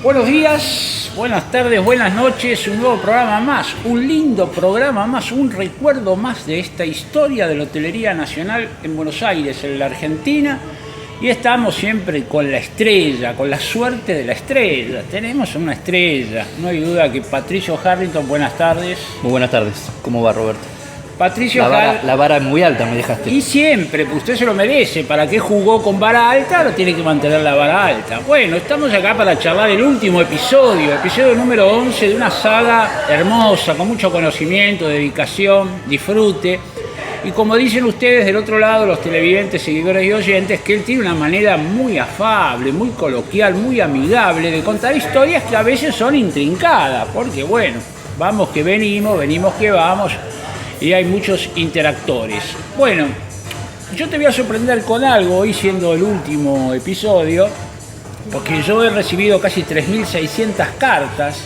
Buenos días, buenas tardes, buenas noches, un nuevo programa más, un lindo programa más, un recuerdo más de esta historia de la hotelería nacional en Buenos Aires, en la Argentina. Y estamos siempre con la estrella, con la suerte de la estrella. Tenemos una estrella, no hay duda que Patricio Harrington, buenas tardes. Muy buenas tardes, ¿cómo va, Roberto? Patricio La vara es muy alta, me dejaste. Y siempre, pues usted se lo merece. ¿Para qué jugó con vara alta? Lo tiene que mantener la vara alta. Bueno, estamos acá para charlar el último episodio número 11 de una saga hermosa, con mucho conocimiento, dedicación, disfrute. Y como dicen ustedes del otro lado, los televidentes, seguidores y oyentes, que él tiene una manera muy afable, muy coloquial, muy amigable de contar historias que a veces son intrincadas. Porque bueno, vamos que venimos, venimos que vamos. Y hay muchos interactores. Bueno, yo te voy a sorprender con algo hoy siendo el último episodio, porque yo he recibido casi 3.600 cartas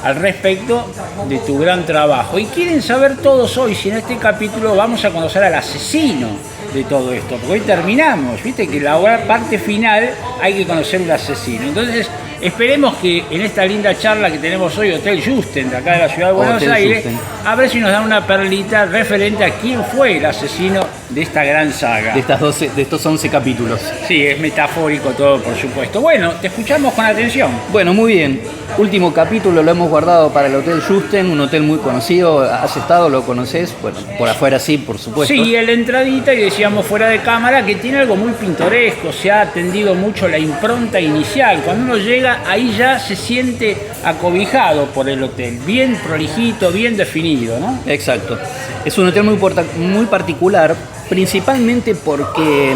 al respecto de tu gran trabajo. Y quieren saber todos hoy si en este capítulo vamos a conocer al asesino de todo esto. Porque hoy terminamos, viste que la parte final hay que conocer un asesino. Entonces, esperemos que en esta linda charla que tenemos hoy, Hotel Justen, de acá de la ciudad de Buenos Aires, a ver si nos da una perlita referente a quién fue el asesino de esta gran saga. De estos 11 capítulos. Sí, es metafórico todo, por supuesto. Bueno, te escuchamos con atención. Bueno, muy bien. Último capítulo lo hemos guardado para el Hotel Justen, un hotel muy conocido. ¿Has estado? ¿Lo conoces? Bueno, por afuera sí, por supuesto. Sí, en la entradita, y decíamos fuera de cámara, que tiene algo muy pintoresco. Se ha atendido mucho la impronta inicial. Cuando uno llega, ahí ya se siente acobijado por el hotel. Bien prolijito, bien definido, ¿no? Exacto. Es un hotel muy particular, principalmente porque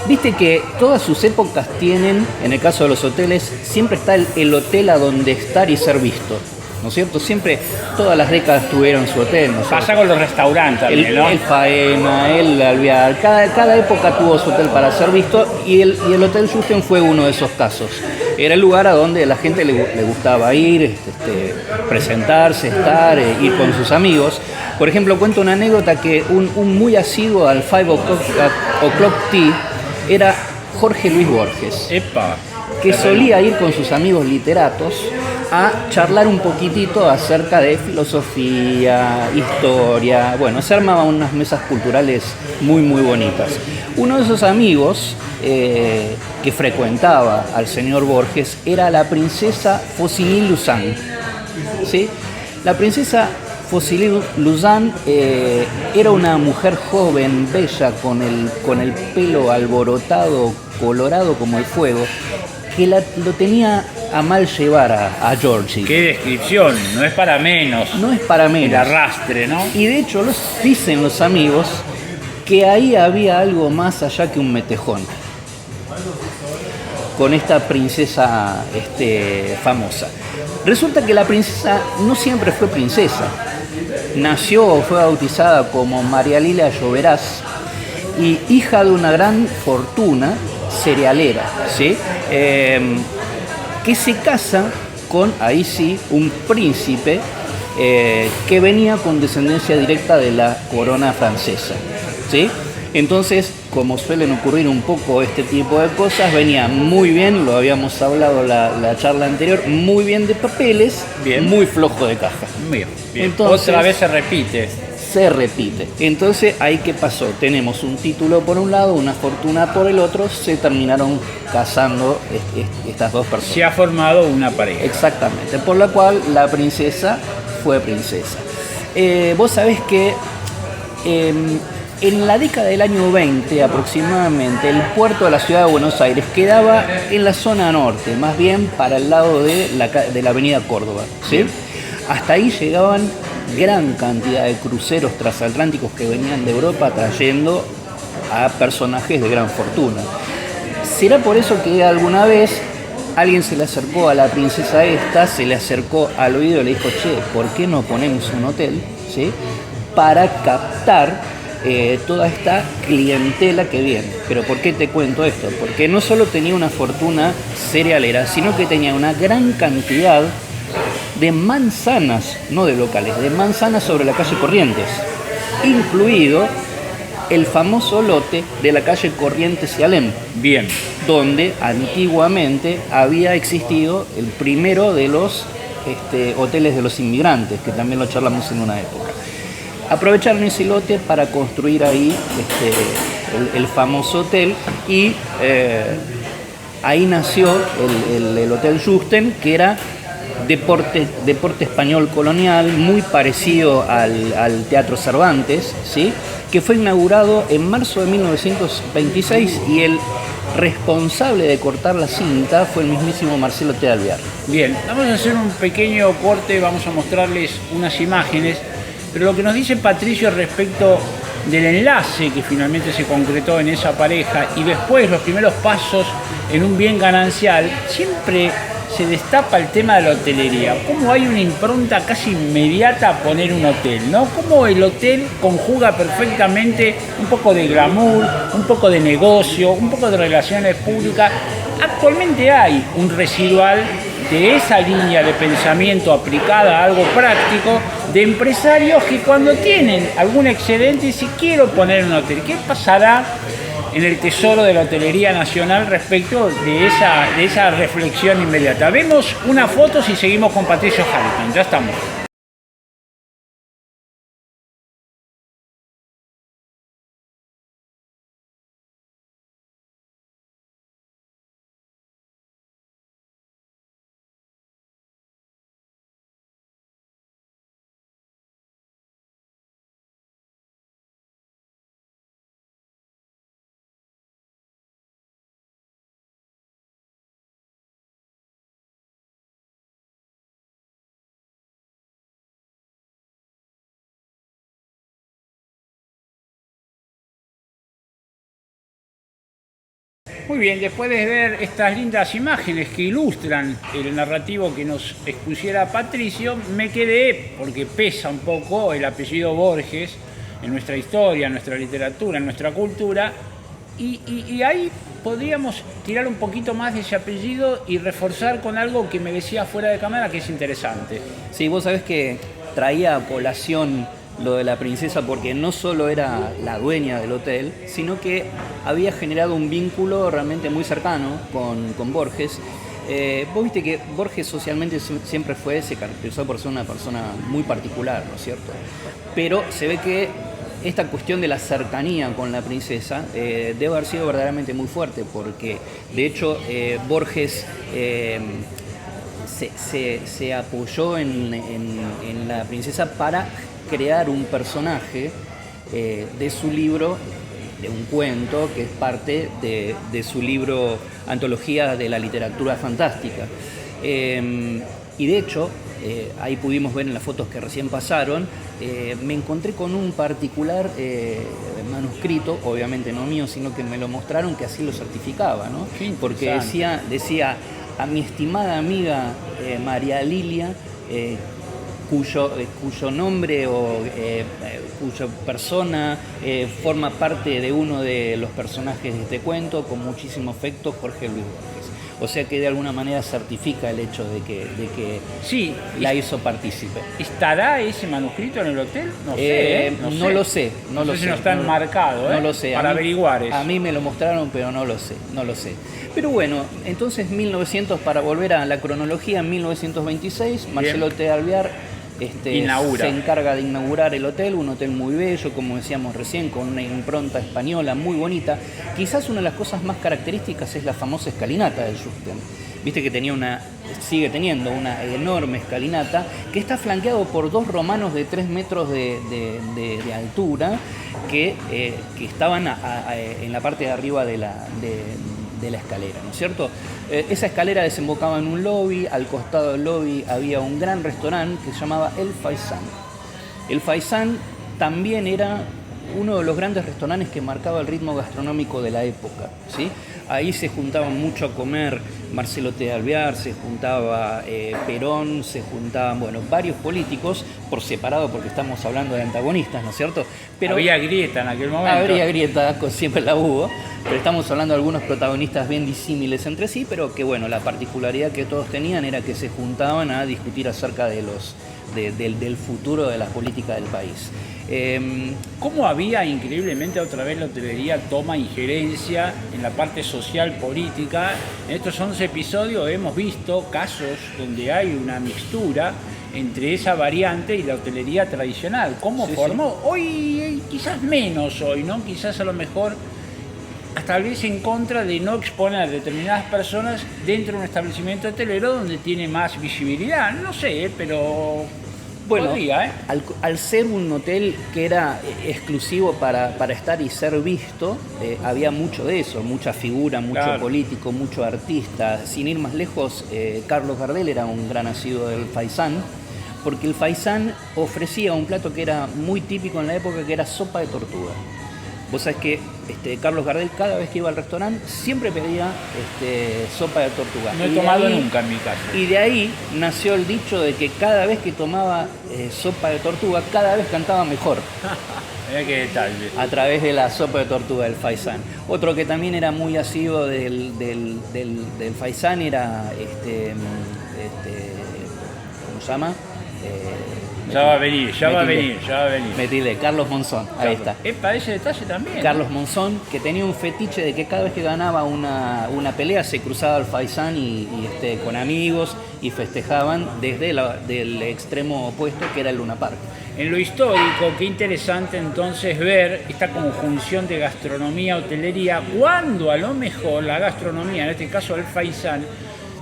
viste que todas sus épocas tienen, en el caso de los hoteles, siempre está el hotel a donde estar y ser visto, ¿no es cierto? Siempre, todas las décadas tuvieron su hotel, ¿no? Pasa con los restaurantes también, ¿no? El Faena, el Alvear, cada época tuvo su hotel para ser visto y el Hotel Justen fue uno de esos casos. Era el lugar a donde a la gente le gustaba ir, presentarse, estar, ir con sus amigos. Por ejemplo, cuento una anécdota que un muy asiduo al 5 o'clock tea era Jorge Luis Borges. ¡Epa! Que solía ir con sus amigos literatos a charlar un poquitito acerca de filosofía, historia. Bueno, se armaban unas mesas culturales muy, muy bonitas. Uno de esos amigos que frecuentaba al señor Borges era la princesa Faucigny Luzán. ¿Sí? La princesa Faucigny Luzán era una mujer joven, bella, con el pelo alborotado, colorado como el fuego, que lo tenía a mal llevar a Georgie. ¡Qué descripción! No es para menos. No es para menos. El arrastre, ¿no? Y de hecho dicen los amigos que ahí había algo más allá que un metejón con esta princesa famosa. Resulta que la princesa no siempre fue princesa. Nació o fue bautizada como María Lila Lloveras y hija de una gran fortuna cerealera, ¿sí? Que se casa con, ahí sí, un príncipe que venía con descendencia directa de la corona francesa, ¿sí? Entonces, como suelen ocurrir un poco este tipo de cosas, venía muy bien, lo habíamos hablado la charla anterior, muy bien de papeles, bien, muy flojo de caja. Bien. Entonces, otra vez se repite. Entonces, ¿ahí qué pasó? Tenemos un título por un lado, una fortuna por el otro, se terminaron casando estas dos personas. Se ha formado una pareja. Exactamente, por la cual la princesa fue princesa. Vos sabés que en la década del año 20 aproximadamente, el puerto de la ciudad de Buenos Aires quedaba en la zona norte, más bien para el lado de la avenida Córdoba, ¿sí? Hasta ahí llegaban gran cantidad de cruceros transatlánticos que venían de Europa trayendo a personajes de gran fortuna. ¿Será por eso que alguna vez alguien se le acercó a la princesa esta, se le acercó al oído y le dijo, che, ¿por qué no ponemos un hotel, ¿sí? Para captar toda esta clientela que viene? Pero ¿por qué te cuento esto? Porque no solo tenía una fortuna cerealera, sino que tenía una gran cantidad de manzanas, no de locales, de manzanas sobre la calle Corrientes, incluido el famoso lote de la calle Corrientes y Alem, Bien. donde antiguamente había existido el primero de los hoteles de los inmigrantes, que también lo charlamos en una época. Aprovecharon ese lote para construir ahí el famoso hotel y ahí nació el Hotel Juste, que era deporte español colonial, muy parecido al Teatro Cervantes, ¿sí? Que fue inaugurado en marzo de 1926 y el responsable de cortar la cinta fue el mismísimo Marcelo T. Alvear. Bien, vamos a hacer un pequeño corte, vamos a mostrarles unas imágenes, pero lo que nos dice Patricio respecto del enlace que finalmente se concretó en esa pareja y después los primeros pasos en un bien ganancial, siempre se destapa el tema de la hotelería. Cómo hay una impronta casi inmediata a poner un hotel, ¿no? Cómo el hotel conjuga perfectamente un poco de glamour, un poco de negocio, un poco de relaciones públicas. Actualmente hay un residual de esa línea de pensamiento aplicada a algo práctico de empresarios que cuando tienen algún excedente dicen quiero poner un hotel. ¿Qué pasará en el tesoro de la hotelería nacional respecto de esa reflexión inmediata? Vemos unas fotos y seguimos con Patricio Harrington. Ya estamos. Muy bien, después de ver estas lindas imágenes que ilustran el narrativo que nos expusiera Patricio, me quedé, porque pesa un poco el apellido Borges en nuestra historia, en nuestra literatura, en nuestra cultura, y ahí podríamos tirar un poquito más de ese apellido y reforzar con algo que me decía fuera de cámara que es interesante. Sí, vos sabés que traía a colación lo de la princesa porque no solo era la dueña del hotel, sino que había generado un vínculo realmente muy cercano con Borges. Vos viste que Borges socialmente siempre se caracterizó por ser una persona muy particular, ¿no es cierto? Pero se ve que esta cuestión de la cercanía con la princesa debe haber sido verdaderamente muy fuerte, porque de hecho Borges se apoyó en la princesa para crear un personaje de su libro, de un cuento que es parte de su libro Antología de la Literatura Fantástica. Y de hecho, ahí pudimos ver en las fotos que recién pasaron, me encontré con un particular manuscrito, obviamente no mío, sino que me lo mostraron, que así lo certificaba, ¿no? Porque decía a mi estimada amiga María Lilia, cuyo nombre o cuya persona forma parte de uno de los personajes de este cuento, con muchísimo afecto, Jorge Luis Borges. O sea que de alguna manera certifica el hecho de que sí, la hizo partícipe. ¿Estará ese manuscrito en el hotel? No sé. No lo sé. No sé si no está enmarcado, no lo sé. Para averiguar eso. A mí me lo mostraron, pero no lo sé. Pero bueno, entonces 1900, para volver a la cronología, en 1926, Marcelo T. Alvear se encarga de inaugurar el hotel, un hotel muy bello, como decíamos recién, con una impronta española muy bonita. Quizás una de las cosas más características es la famosa escalinata del Juste. Viste que sigue teniendo una enorme escalinata que está flanqueado por dos romanos de 3 metros de altura que estaban en la parte de arriba de la escalera, ¿no es cierto? Esa escalera desembocaba en un lobby, al costado del lobby había un gran restaurante que se llamaba El Faisán. El Faisán también era uno de los grandes restaurantes que marcaba el ritmo gastronómico de la época, ¿sí? Ahí se juntaban mucho a comer Marcelo T. Alvear, se juntaba Perón, se juntaban, varios políticos por separado, porque estamos hablando de antagonistas, ¿no es cierto? Pero había grieta en aquel momento. Habría grieta, siempre la hubo, pero estamos hablando de algunos protagonistas bien disímiles entre sí, pero que la particularidad que todos tenían era que se juntaban a discutir acerca de del futuro de la política del país. ¿Cómo había increíblemente otra vez la hotelería toma injerencia en la parte social política? En estos 11 episodios hemos visto casos donde hay una mixtura entre esa variante y la hotelería tradicional. ¿Cómo formó? Sí. Hoy quizás menos hoy, ¿no? Quizás a lo mejor hasta tal vez en contra de no exponer determinadas personas dentro de un establecimiento hotelero donde tiene más visibilidad. No sé, pero bueno, podría, ¿eh? Al ser un hotel que era exclusivo para estar y ser visto, había mucho de eso, mucha figura, mucho político, mucho artista. Sin ir más lejos, Carlos Gardel era un gran asiduo del Faisán, porque el Faisán ofrecía un plato que era muy típico en la época, que era sopa de tortuga. Vos sabés que Carlos Gardel, cada vez que iba al restaurante, siempre pedía sopa de tortuga. No he tomado nunca en mi casa. Y de ahí nació el dicho de que cada vez que tomaba sopa de tortuga, cada vez cantaba mejor. Mirá qué detalle. A través de la sopa de tortuga del Faisán. Otro que también era muy asiduo del Faisán era, ¿cómo se llama? Ya va a venir. Metilde, Carlos Monzón, ahí está. Para ese detalle también. Carlos Monzón, que tenía un fetiche de que cada vez que ganaba una pelea se cruzaba al Faisán y con amigos y festejaban desde del extremo opuesto, que era el Luna Park. En lo histórico, qué interesante entonces ver esta conjunción de gastronomía, hotelería, cuando a lo mejor la gastronomía, en este caso el Faisán,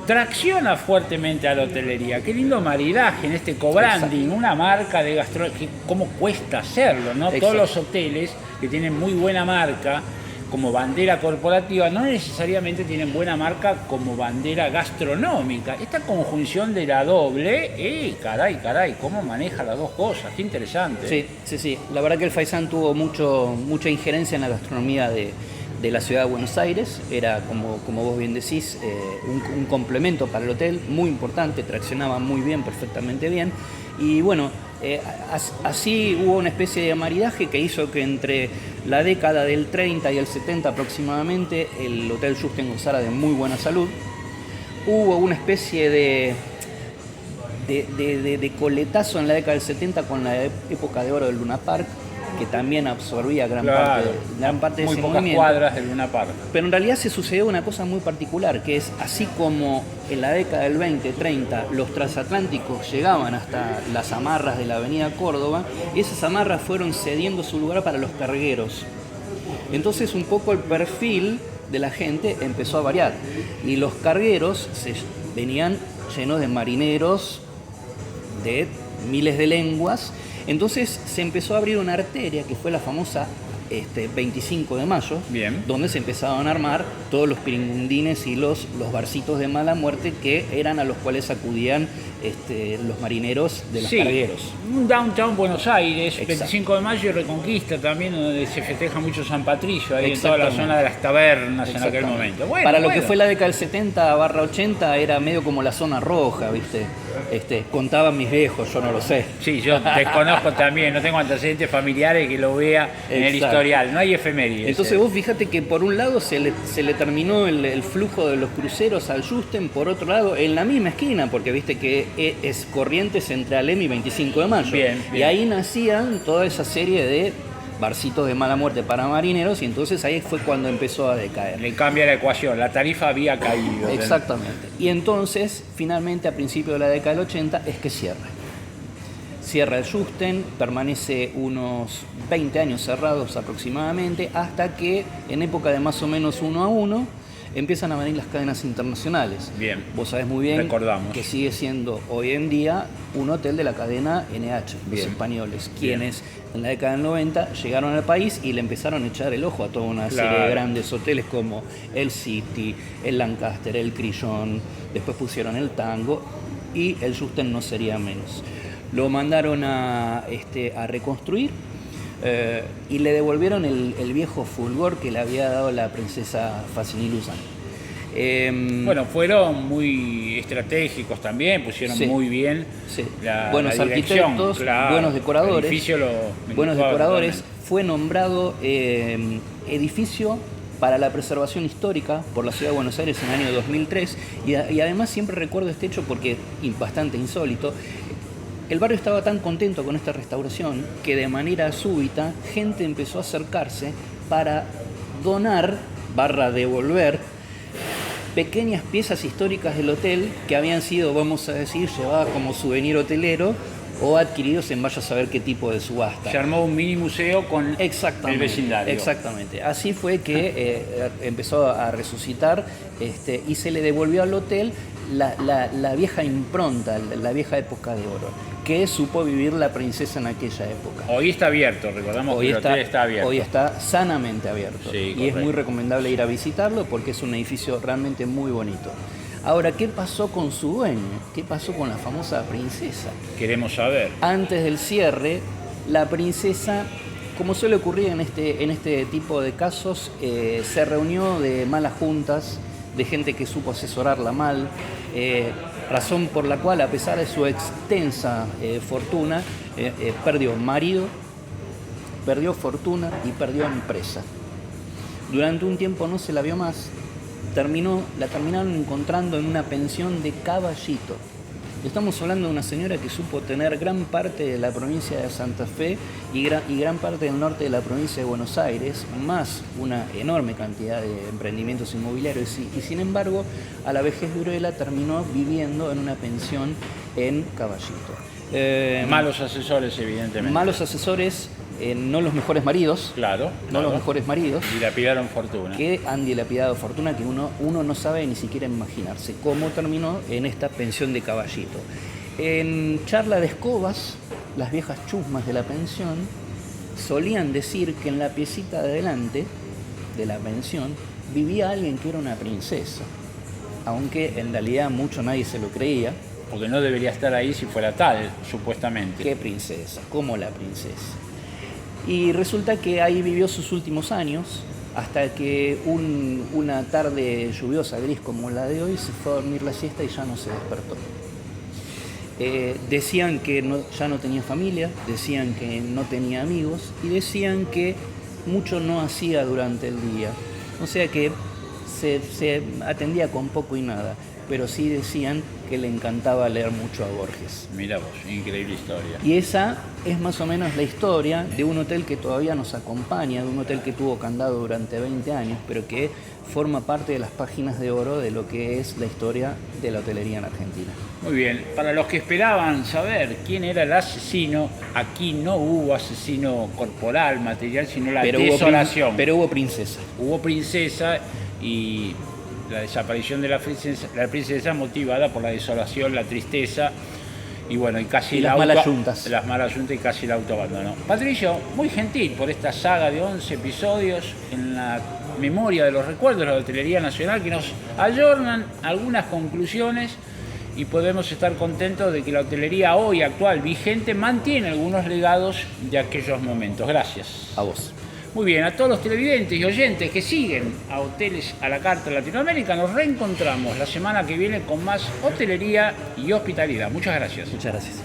tracciona fuertemente a la hotelería. Qué lindo maridaje en este co-branding, exacto. Una marca de gastronomía, cómo cuesta hacerlo, ¿no? Exacto. Todos los hoteles que tienen muy buena marca como bandera corporativa no necesariamente tienen buena marca como bandera gastronómica. Esta conjunción de la doble, caray, cómo maneja las dos cosas, qué interesante. Sí. La verdad que el Faisán tuvo mucha injerencia en la gastronomía de la ciudad de Buenos Aires. Era, como vos bien decís, un complemento para el hotel, muy importante, traccionaba muy bien, perfectamente bien. Y bueno, así hubo una especie de maridaje que hizo que entre la década del 30 y el 70 aproximadamente el Hotel Juste gozara de muy buena salud. Hubo una especie de coletazo en la década del 70 con la época de oro del Luna Park, que también absorbía gran parte de ese movimiento. Muy pocas cuadras del Luna Park. Pero en realidad se sucedió una cosa muy particular, que es así como en la década del 20-30 los transatlánticos llegaban hasta las amarras de la avenida Córdoba, esas amarras fueron cediendo su lugar para los cargueros. Entonces un poco el perfil de la gente empezó a variar y los cargueros venían llenos de marineros de miles de lenguas. Entonces se empezó a abrir una arteria que fue la famosa 25 de mayo, bien, donde se empezaron a armar todos los piringundines y los barcitos de mala muerte que eran a los cuales acudían los marineros de los cargueros. Un downtown Buenos Aires, exacto. 25 de mayo y Reconquista también, donde se festeja mucho San Patricio, ahí en toda la zona de las tabernas en aquel momento. Para lo que fue la década del 70/80 era medio como la zona roja, ¿viste? Contaban mis viejos, yo no lo sé. Sí, yo desconozco también, no tengo antecedentes familiares que lo vea en el historial, no hay efemérides. Entonces vos fíjate que por un lado se le terminó el flujo de los cruceros al Juste, por otro lado en la misma esquina, porque viste que es Corrientes entre Alem y 25 de mayo. Bien. Y ahí nacían toda esa serie de barcitos de mala muerte para marineros, y entonces ahí fue cuando empezó a decaer. Le cambia la ecuación, la tarifa había caído. Exactamente. Y entonces, finalmente, a principios de la década del 80, es que cierra el Juste, permanece unos 20 años cerrados aproximadamente, hasta que en época de más o menos 1 a 1 empiezan a venir las cadenas internacionales. Bien. Vos sabés muy bien recordamos que sigue siendo hoy en día un hotel de la cadena NH, los españoles, quienes en la década del 90 llegaron al país y le empezaron a echar el ojo a toda una serie de grandes hoteles como el City, el Lancaster, el Crillon, después pusieron el Tango, y el Juste no sería menos. Lo mandaron a reconstruir, y le devolvieron el viejo fulgor que le había dado la princesa Fascinée Luzán. Bueno, fueron muy estratégicos también, pusieron muy bien buenos la arquitectos, buenos decoradores. El edificio buenos decoradores. Totalmente. Fue nombrado edificio para la preservación histórica por la Ciudad de Buenos Aires en el año 2003, y además siempre recuerdo este hecho porque es bastante insólito. El barrio estaba tan contento con esta restauración que de manera súbita gente empezó a acercarse para donar, devolver, pequeñas piezas históricas del hotel que habían sido, vamos a decir, llevadas como souvenir hotelero o adquiridos en vaya a saber qué tipo de subasta. Se armó un mini museo con el vecindario. Exactamente. Así fue que empezó a resucitar y se le devolvió al hotel la vieja impronta, la vieja época de oro, que supo vivir la princesa en aquella época. Hoy está abierto, recordamos que el hotel está abierto. Hoy está sanamente abierto. Sí, y correcto. es muy recomendable ir a visitarlo porque es un edificio realmente muy bonito. Ahora, ¿qué pasó con su dueño? ¿Qué pasó con la famosa princesa? Queremos saber. Antes del cierre, la princesa, como suele ocurrir en este tipo de casos, se reunió de malas juntas, de gente que supo asesorarla mal, razón por la cual, a pesar de su extensa fortuna, perdió marido, perdió fortuna y perdió empresa. Durante un tiempo no se la vio más. La terminaron encontrando en una pensión de Caballito. Estamos hablando de una señora que supo tener gran parte de la provincia de Santa Fe y gran parte del norte de la provincia de Buenos Aires, más una enorme cantidad de emprendimientos inmobiliarios y sin embargo, a la vejez de Urela terminó viviendo en una pensión en Caballito. Malos asesores, evidentemente. Malos asesores, no los mejores maridos. Claro. No los mejores maridos. Dilapidaron fortuna. Que han dilapidado fortuna que uno no sabe ni siquiera imaginarse cómo terminó en esta pensión de Caballito. En charla de escobas, las viejas chusmas de la pensión solían decir que en la piecita de adelante de la pensión vivía alguien que era una princesa, aunque en realidad mucho nadie se lo creía. Porque no debería estar ahí si fuera tal, supuestamente. ¿Qué princesa? ¿Cómo la princesa? Y resulta que ahí vivió sus últimos años, hasta que una tarde lluviosa, gris como la de hoy, se fue a dormir la siesta y ya no se despertó. Decían que ya no tenía familia, decían que no tenía amigos y decían que mucho no hacía durante el día. O sea que se atendía con poco y nada, pero sí decían que le encantaba leer mucho a Borges. Mirá vos, increíble historia. Y esa es más o menos la historia de un hotel que todavía nos acompaña, de un hotel que tuvo candado durante 20 años, pero que forma parte de las páginas de oro de lo que es la historia de la hotelería en Argentina. Muy bien, para los que esperaban saber quién era el asesino, aquí no hubo asesino corporal, material, sino la desolación. Pero hubo princesa. Hubo princesa y la desaparición de la princesa motivada por la desolación, la tristeza y bueno, y casi las malas juntas. Las malas juntas y casi el auto abandonó. Patricio, muy gentil por esta saga de 11 episodios en la memoria de los recuerdos de la Hotelería Nacional que nos ayornan algunas conclusiones y podemos estar contentos de que la hotelería hoy actual, vigente, mantiene algunos legados de aquellos momentos. Gracias. A vos. Muy bien, a todos los televidentes y oyentes que siguen a Hoteles a la Carta Latinoamérica, nos reencontramos la semana que viene con más hotelería y hospitalidad. Muchas gracias. Muchas gracias.